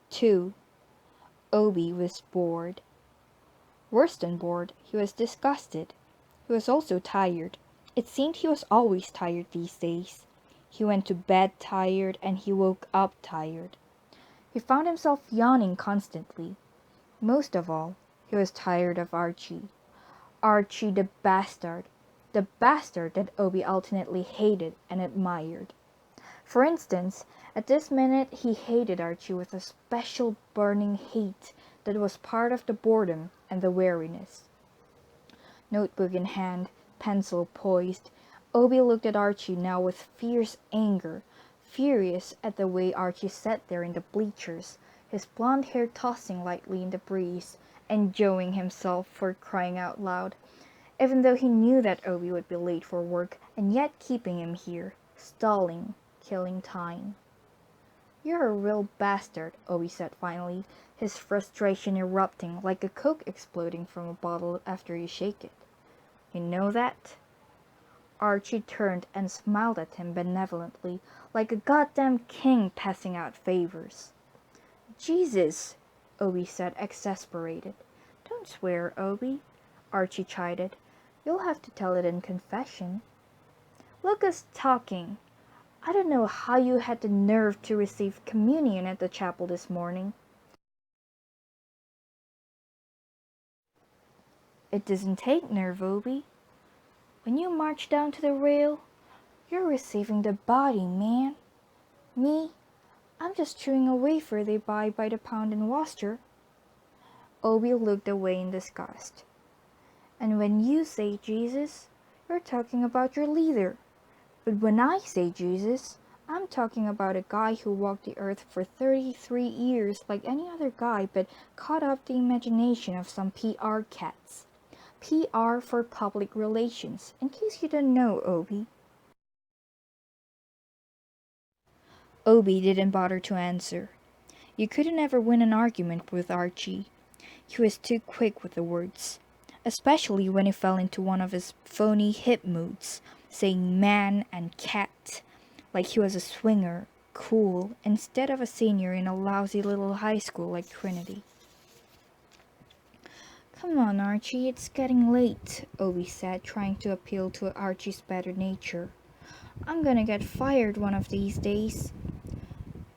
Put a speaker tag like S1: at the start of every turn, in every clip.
S1: 2. Obi was bored. Worse than bored, he was disgusted. He was also tired. It seemed he was always tired these days. He went to bed tired and he woke up tired. He found himself yawning constantly. Most of all, he was tired of Archie. Archie the bastard that Obi alternately hated and admired. For instance, at this minute he hated Archie with a special burning hate that was part of the boredom and the weariness. Notebook in hand, pencil poised, Obi looked at Archie now with fierce anger, furious at the way Archie sat there in the bleachers, his blonde hair tossing lightly in the breeze, enjoying himself for crying out loud, even though he knew that Obi would be late for work, and yet keeping him here, stalling, killing time. "You're a real bastard," Obi said finally, his frustration erupting like a Coke exploding from a bottle after you shake it. "You know that?" Archie turned and smiled at him benevolently, like a goddamn king passing out favors. "Jesus," Obi said, exasperated. "Don't swear, Obi," Archie chided. "You'll have to tell it in confession." "Look us talking. I don't know how you had the nerve to receive communion at the chapel this morning." "It doesn't take nerve, Obi. When you march down to the rail, you're receiving the body, man. Me, I'm just chewing a wafer they buy by the pound in Worcester." Obi looked away in disgust. "And when you say Jesus, you're talking about your leader. But when I say Jesus, I'm talking about a guy who walked the earth for 33 years like any other guy but caught up the imagination of some PR cats. PR for public relations, in case you don't know, Obi." Obi didn't bother to answer. You couldn't ever win an argument with Archie. He was too quick with the words, especially when he fell into one of his phony hip moods, saying man and cat, like he was a swinger, cool, instead of a senior in a lousy little high school like Trinity. "Come on, Archie, it's getting late," Obi said, trying to appeal to Archie's better nature. "I'm gonna get fired one of these days."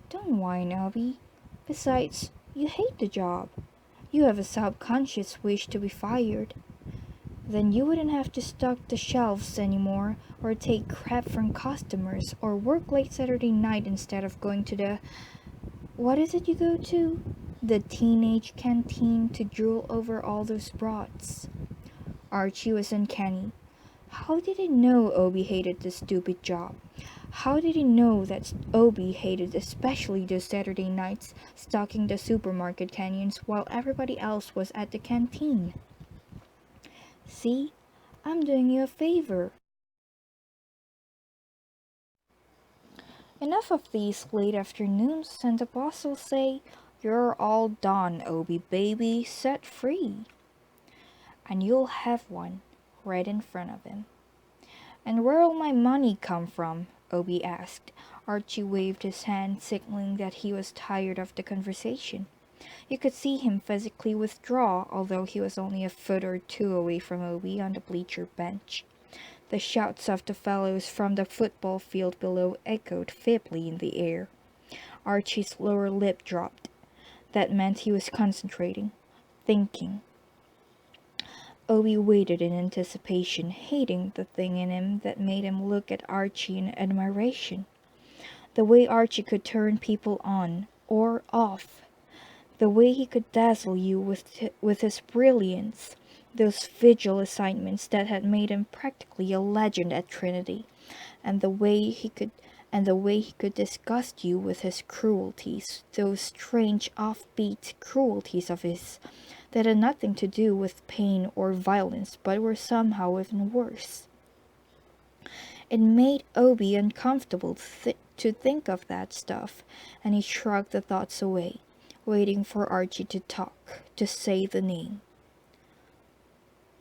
S1: "Don't whine, Obi. Besides, you hate the job. You have a subconscious wish to be fired. Then you wouldn't have to stock the shelves anymore, or take crap from customers, or work late Saturday night instead of going to the... what is it you go to? The teenage canteen to drool over all those brats." Archie was uncanny. How did he know Obi hated the stupid job? How did he know that Obi hated especially those Saturday nights stocking the supermarket canyons while everybody else was at the canteen? "See, I'm doing you a favor." Enough of these late afternoons, and the boss will say, "You're all done, Obi baby, set free." And you'll have one right in front of him. "And where'll my money come from?" Obi asked. Archie waved his hand, signaling that he was tired of the conversation. You could see him physically withdraw, although he was only a foot or two away from Obi on the bleacher bench. The shouts of the fellows from the football field below echoed feebly in the air. Archie's lower lip dropped. That meant he was concentrating, thinking. Obi waited in anticipation, hating the thing in him that made him look at Archie in admiration. The way Archie could turn people on or off. The way he could dazzle you with his brilliance. Those vigil assignments that had made him practically a legend at Trinity. And the way he could disgust you with his cruelties, those strange offbeat cruelties of his that had nothing to do with pain or violence but were somehow even worse. It made Obi uncomfortable to think of that stuff, and he shrugged the thoughts away, waiting for Archie to talk, to say the name.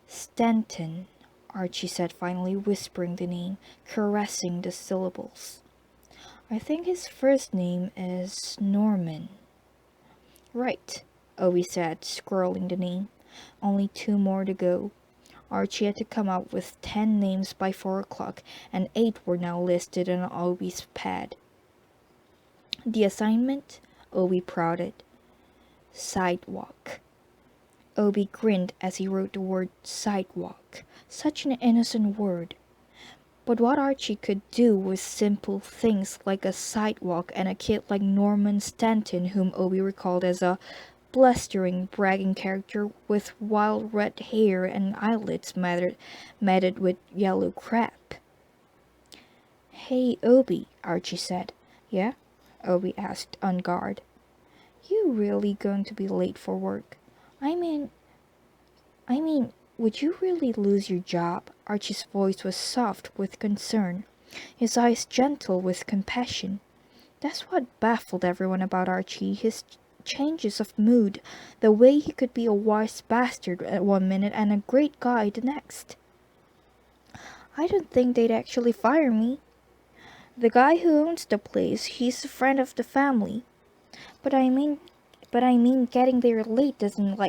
S1: "Stanton," Archie said finally, whispering the name, caressing the syllables. "I think his first name is Norman." Right, Obi said, scrolling the name. Only 2 more to go. Archie had to come up with 10 names by 4 o'clock, and 8 were now listed on Obi's pad. The assignment? Obi prodded. Sidewalk. Obi grinned as he wrote the word sidewalk. Such an innocent word. But what Archie could do was simple things like a sidewalk and a kid like Norman Stanton, whom Obi recalled as a blustering, bragging character with wild red hair and eyelids matted with yellow crap. Hey, Obi, Archie said. Yeah? Obi asked on guard. You really going to be late for work? I mean, would you really lose your job? Archie's voice was soft with concern, his eyes gentle with compassion. That's what baffled everyone about Archie, his changes of mood, the way he could be a wise bastard at one minute and a great guy the next. I don't think they'd actually fire me. The guy who owns the place, he's a friend of the family. But I mean, getting there late doesn't,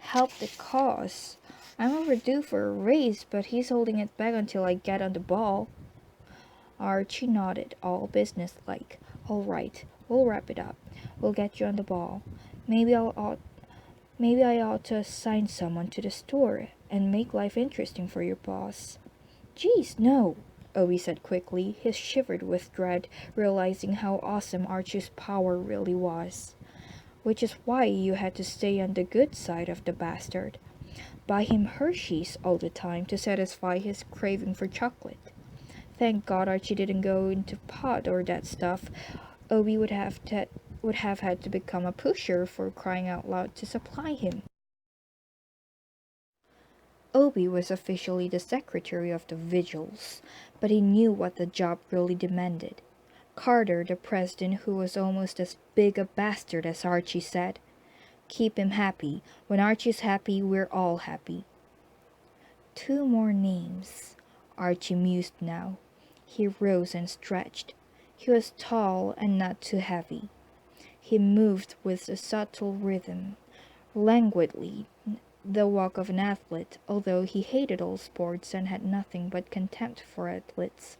S1: help the cause. I'm overdue for a raise, but he's holding it back until I get on the ball. Archie nodded, all businesslike. All right, we'll wrap it up. We'll get you on the ball. Maybe I ought to assign someone to the store and make life interesting for your boss. Geez, no, Obi said quickly. He shivered with dread, realizing how awesome Archie's power really was. Which is why you had to stay on the good side of the bastard. Buy him Hershey's all the time to satisfy his craving for chocolate. Thank God Archie didn't go into pot or that stuff. Obi would have had to become a pusher for crying out loud to supply him. Obi was officially the secretary of the vigils, but he knew what the job really demanded. Carter, the president, who was almost as big a bastard as Archie, said, "Keep him happy. When Archie's happy, we're all happy." 2 more names. Archie mused now. He rose and stretched. He was tall and not too heavy. He moved with a subtle rhythm, languidly, the walk of an athlete, although he hated all sports and had nothing but contempt for athletes,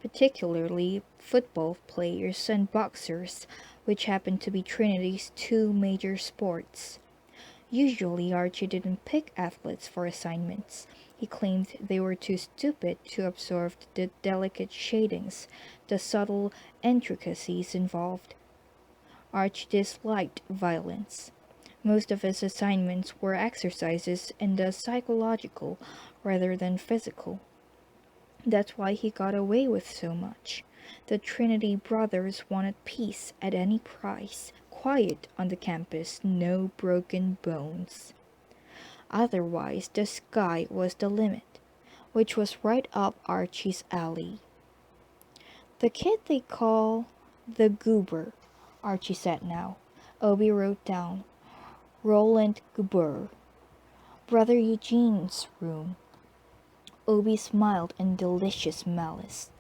S1: particularly football players and boxers, which happened to be Trinity's 2 major sports. Usually Archie didn't pick athletes for assignments. He claimed they were too stupid to absorb the delicate shadings, the subtle intricacies involved. Archie disliked violence. Most of his assignments were exercises in the psychological rather than physical. That's why he got away with so much. The Trinity brothers wanted peace at any price, quiet on the campus, no broken bones. Otherwise, the sky was the limit, which was right up Archie's alley. The kid they call the Goober, Archie said now. Obi wrote down, Roland Goober, Brother Eugene's room. Obi smiled in delicious malice.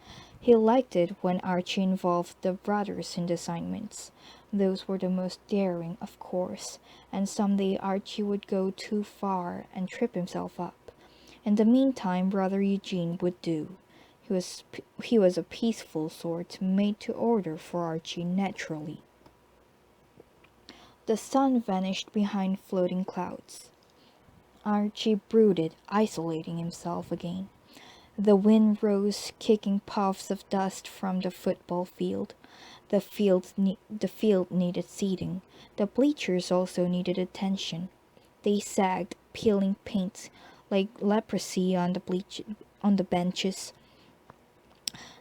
S1: He liked it when Archie involved the brothers in the assignments. Those were the most daring, of course, and someday Archie would go too far and trip himself up. In the meantime, Brother Eugene would do. He was a peaceful sort, made to order for Archie naturally. The sun vanished behind floating clouds. Archie brooded, isolating himself again. The wind rose, kicking puffs of dust from the football field. The field needed seating. The bleachers also needed attention. They sagged, peeling paint like leprosy on the benches.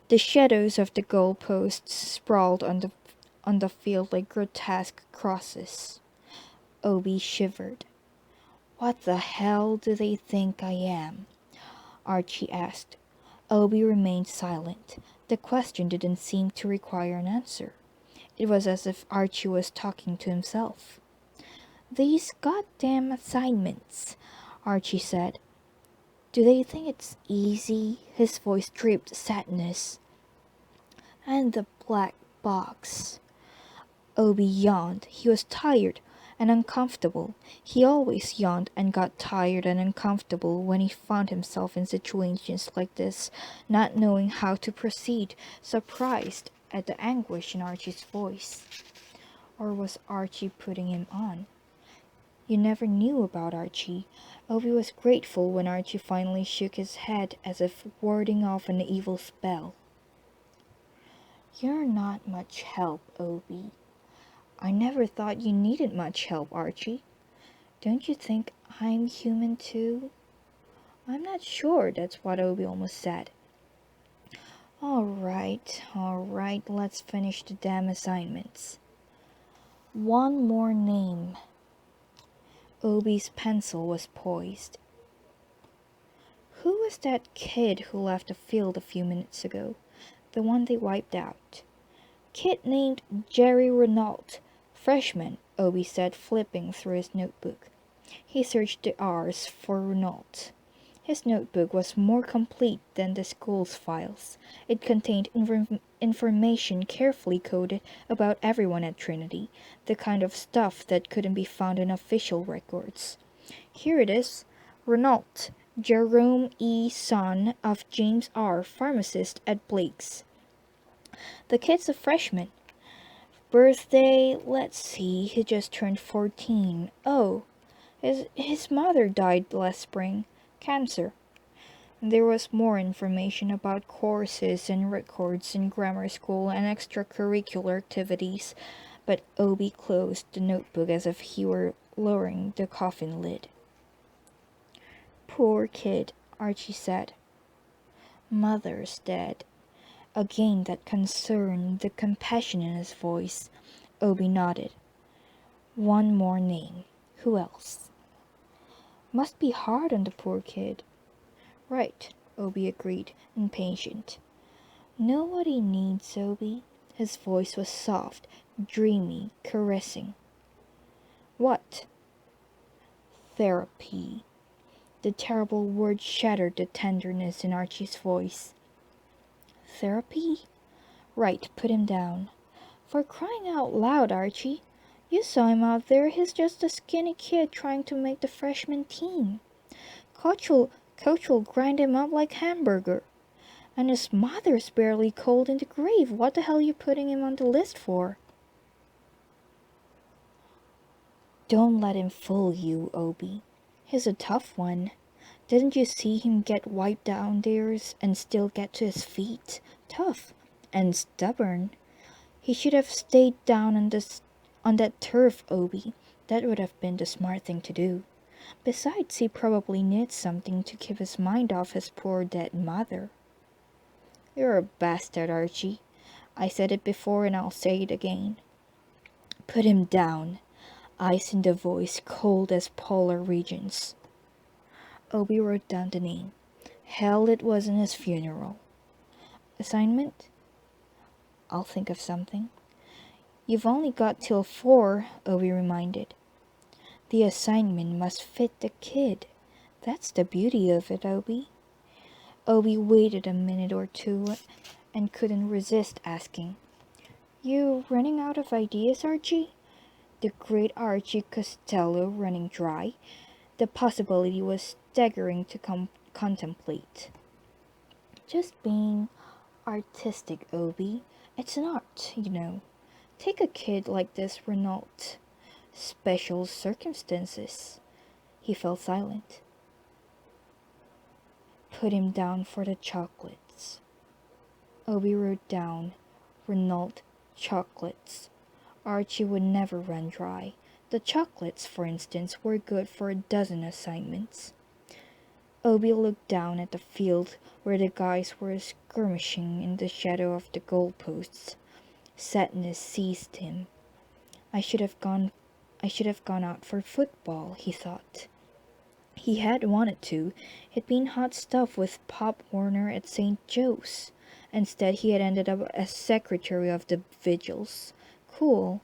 S1: The shadows of the goalposts sprawled on the field like grotesque crosses. Obi shivered. What the hell do they think I am? Archie asked. Obi remained silent. The question didn't seem to require an answer. It was as if Archie was talking to himself. These goddamn assignments, Archie said. Do they think it's easy? His voice dripped sadness. And the black box. Obi yawned. He was tired and uncomfortable. He always yawned and got tired and uncomfortable when he found himself in situations like this, not knowing how to proceed, surprised at the anguish in Archie's voice. Or was Archie putting him on? You never knew about Archie. Obi was grateful when Archie finally shook his head as if warding off an evil spell. You're not much help, Obi. I never thought you needed much help, Archie. Don't you think I'm human too? I'm not sure, that's what Obi almost said. All right, let's finish the damn assignments. One more name. Obi's pencil was poised. Who was that kid who left the field a few minutes ago? The one they wiped out. Kid named Jerry Renault. Freshman, Obi said, flipping through his notebook. He searched the R's for Renault. His notebook was more complete than the school's files. It contained information carefully coded about everyone at Trinity, the kind of stuff that couldn't be found in official records. Here it is. Renault, Jerome E., son of James R., pharmacist at Blake's. The kid's a freshman. Birthday, let's see, he just turned 14. Oh, his mother died last spring. Cancer. There was more information about courses and records in grammar school and extracurricular activities, but Obi closed the notebook as if he were lowering the coffin lid. Poor kid, Archie said. Mother's dead. Again that concern, the compassion in his voice. Obi nodded. One more name. Who else? Must be hard on the poor kid. Right, Obi agreed, impatient. Know what he needs, Obi? His voice was soft, dreamy, caressing. What? Therapy. The terrible word shattered the tenderness in Archie's voice. Therapy? Right, put him down. For crying out loud, Archie. You saw him out there. He's just a skinny kid trying to make the freshman team. Coach will grind him up like hamburger. And his mother's barely cold in the grave. What the hell are you putting him on the list for? Don't let him fool you, Obi. He's a tough one. Didn't you see him get wiped down there and still get to his feet? Tough and stubborn. He should have stayed down on that turf, Obi. That would have been the smart thing to do. Besides, he probably needs something to keep his mind off his poor dead mother. You're a bastard, Archie. I said it before and I'll say it again. Put him down. Ice in the voice, cold as polar regions. Obi wrote down the name. Hell, it wasn't his funeral. Assignment? I'll think of something. You've only got till 4, Obi reminded. The assignment must fit the kid. That's the beauty of it, Obi. Obi waited a minute or two and couldn't resist asking, You running out of ideas, Archie? The great Archie Costello running dry. The possibility was staggering to contemplate. Just being artistic, Obi. It's an art, you know. Take a kid like this Renault. Special circumstances. He fell silent. Put him down for the chocolates. Obi wrote down Renault chocolates. Archie would never run dry. The chocolates, for instance, were good for a dozen assignments. Obi looked down at the field where the guys were skirmishing in the shadow of the goalposts. Sadness seized him. I should have gone out for football, he thought. He had wanted to. It'd been hot stuff with Pop Warner at St. Joe's. Instead, he had ended up as secretary of the vigils. Cool.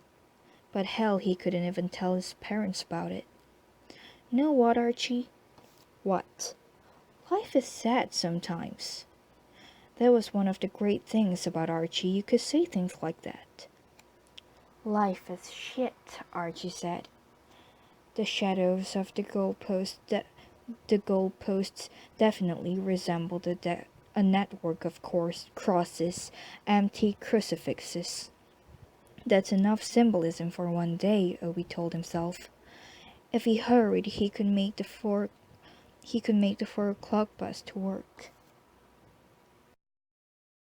S1: But hell, he couldn't even tell his parents about it. Know what, Archie? What? Life is sad sometimes. That was one of the great things about Archie. You could say things like that. Life is shit, Archie said. The shadows of the goalposts definitely resembled a network of crosses, empty crucifixes. That's enough symbolism for one day, Obi told himself. If he hurried, he could make the 4 o'clock bus to work.